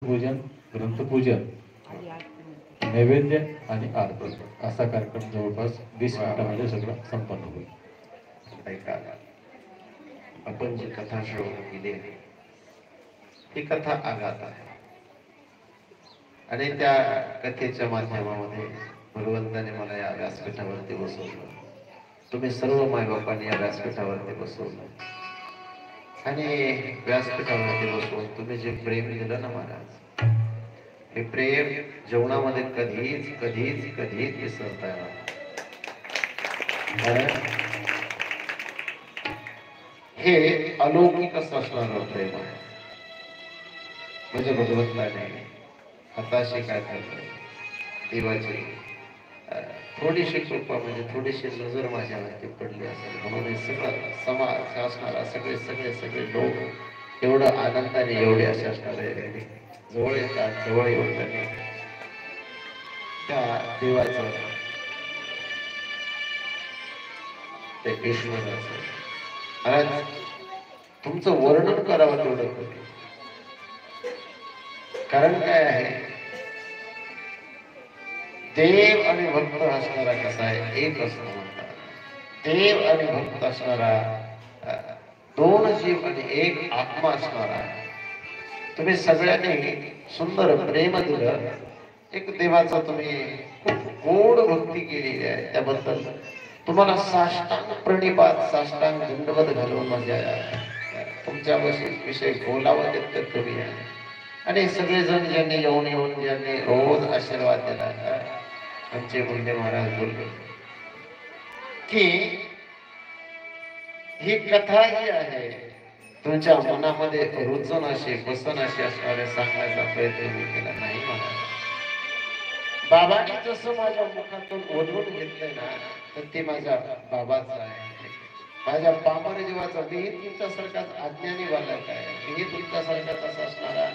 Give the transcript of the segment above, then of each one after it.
पूजन, ग्रंथपूजन, नैवेद्य आणि आरती असा कार्यक्रम जवळपास 20 मिनिटांमध्ये सगळं संपन्न होईल. ऐका, आपण जी कथा श्रवण केली ही कथा आघात आहे आणि त्या कथेच्या माध्यमामध्ये भगवंताने मला या व्यासपीठावरती बसवलं. तुम्ही सर्व मायबापांनी या व्यासपीठावरती बसवलं आणि व्यासपीठावरती बसवून तुम्ही जे प्रेम दिलं ना महाराज, हे प्रेम जेवणामध्ये कधीच कधीच कधीच विसरता येणार. हे अलौकिक असणारं प्रेम आहे. म्हणजे भगवंताने हाताशी काय करलं, देवाची थोडीशी कृपा म्हणजे थोडीशी नजर माझ्यावरती पडली असेल म्हणून हे सगळं समाज असणारा सगळे सगळे सगळे लोक एवढं आनंदाने एवढे असे असणारे जवळ येतात. जवळ येऊन त्यांनी त्या देवाचं ते ईश्वराचं महाराज तुमचं वर्णन करावं तेवढं कमी. कारण काय आहे, देव आणि भक्त असणारा कसा आहे, एक असतो म्हणतात. देव आणि भक्त असणारा दोन जीव आणि एक आत्मा असणारा. तुम्ही सगळ्यांनी सुंदर प्रेम दिलं. एक देवाचा तुम्ही खूप गोड भक्ती केलेली आहे, त्याबद्दल तुम्हाला साष्टांग प्रणिपात साष्टांग दंडवत घालून माझ्या तुमच्या विषयी बोलावं तितकं कमी आहे. आणि सगळेजण ज्यांनी येऊन येऊन ज्यांनी रोज आशीर्वाद दिला. आमचे गुंडे महाराज बोलले की ही कथा जी आहे तुमच्या मनामध्ये रुचन अशी बसन अशी असणारे सांगण्याचा प्रयत्न मी केला नाही. महाराज बाबांनी जसं माझ्या मुखातून ओढून घेतलंय ना, तर ते माझ्या बाबाचं आहे. माझ्या पामर जीवाचा मीही तुमच्यासारखाच अज्ञानी बालक आहे. मीही तुमच्यासारखाच असा असणारा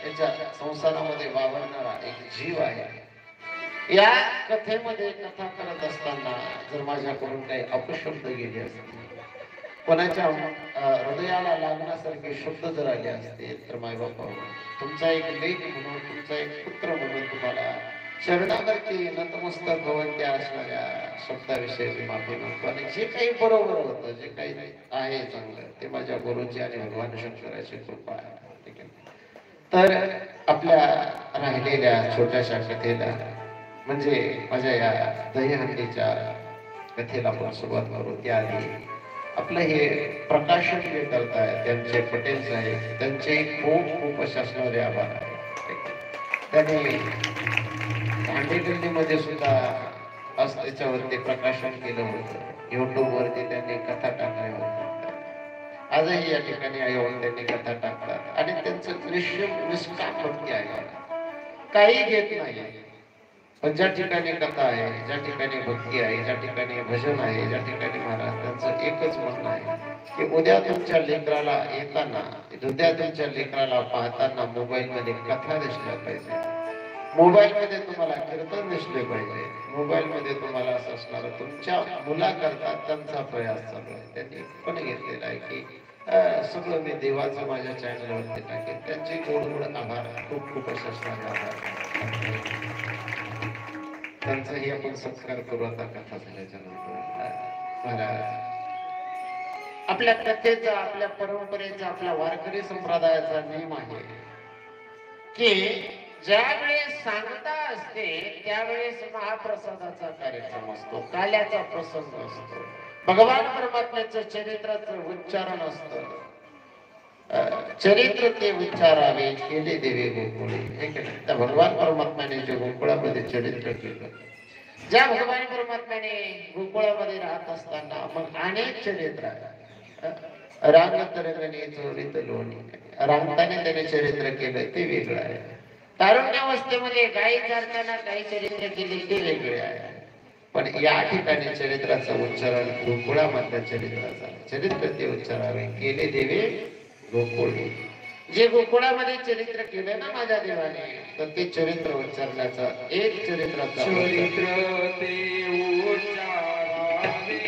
त्याच्या संसारामध्ये वावरणारा एक जीव आहे. या कथेमध्ये कथा करत असताना जर माझ्याकडून काही अपशब्द गेले असतील, कोणाच्या हृदयाला लागण्यासारखे शब्द जर आले असतील, तर मायबापा तुमचा एक लेख म्हणून, तुमचा एक पुत्र म्हणून तुम्हाला शरणागती नतमस्तक भवन त्या असणाऱ्या शब्दाविषयी मी माफी मागतो. आणि जे काही बरोबर होतं, जे काही आहे चांगलं, ते माझ्या गुरुजी आणि भगवान शंकराची कृपा आहे. ठीक आहे. तर आपल्या राहिलेल्या छोट्याशा कथेला म्हणजे माझ्या या दहीहंडीच्या कथेला आपण सुरुवात करू. त्याआधी आपलं हे प्रकाशन जे करताय त्यांचे पटेल साहेब, त्यांचे खूप खूप अशा असणारे आभार आहे. त्यांनी दांडेगल्लीमध्ये सुद्धा आज त्याच्यावरती प्रकाशन केलं होतं. युट्यूब वरती त्यांनी कथा टाकल्या होत्या. आजही या ठिकाणी येऊन त्यांनी कथा टाकतात आणि त्यांचं निष्काम भक्ती आहे, काही घेत नाही. पण ज्या ठिकाणी कथा आहे, ज्या ठिकाणी भक्ती आहे, ज्या ठिकाणी भजन आहे, ज्या ठिकाणी महाराज त्यांचं एकच म्हणणं आहे की उद्या तुमच्या लेकराला येताना, उद्या तुमच्या लेकराला पाहताना मोबाईल मध्ये कथा दिसल्या पाहिजे, मोबाईल मध्ये तुम्हाला कीर्तन दिसले पाहिजे, मोबाईल मध्ये तुम्हाला असं असणार तुमच्या मुलाकरता त्यांचा प्रयास चालू आहे. त्यांनी पण घेतलेला आहे की सगळं मी देवाचं माझ्या चॅनलवरती टाकेल. त्यांचे गोड गोड आभार, खूप खूप असे असणारे आभार. त्यांचाही आपण सत्कार करू आता कथा झाल्याच्या नंतर. महाराज आपल्या कथेचा, आपल्या परंपरेचा, आपल्या वारकरी संप्रदायाचा नियम आहे की ज्या वेळेस सांगता असते त्यावेळेस महाप्रसादाचा कार्यक्रम असतो, काल्याचा प्रसंग असतो, भगवान परमात्म्याचं चरित्राचं उच्चारण असतं. चरित्र ते उच्चारावे केले देवे गोकुळे. हे केलं त्या भगवान परमात्म्याने जे गोकुळामध्ये चरित्र केलं, ज्या भगवान परमात्म्याने गोकुळामध्ये राहत असताना मग अनेक चरित्र रांग तरंगणी चोरीत लोणी, रांगताने त्याने चरित्र केलं ते वेगळं आहे. तारुण्यावस्थेमध्ये गायी चारताना काही चरित्र केले ते वेगळे आहे. पण या ठिकाणी चरित्राचं उच्चारण गोकुळामधल्या चरित्र ते उच्चारावे केले देवे गोकुळे. जे गोकुळामध्ये चरित्र केलं ना माझ्या देवाने, तर ते चरित्र उच्चारण्याचा एक चरित्राचा चरित्र ते उच्चारावे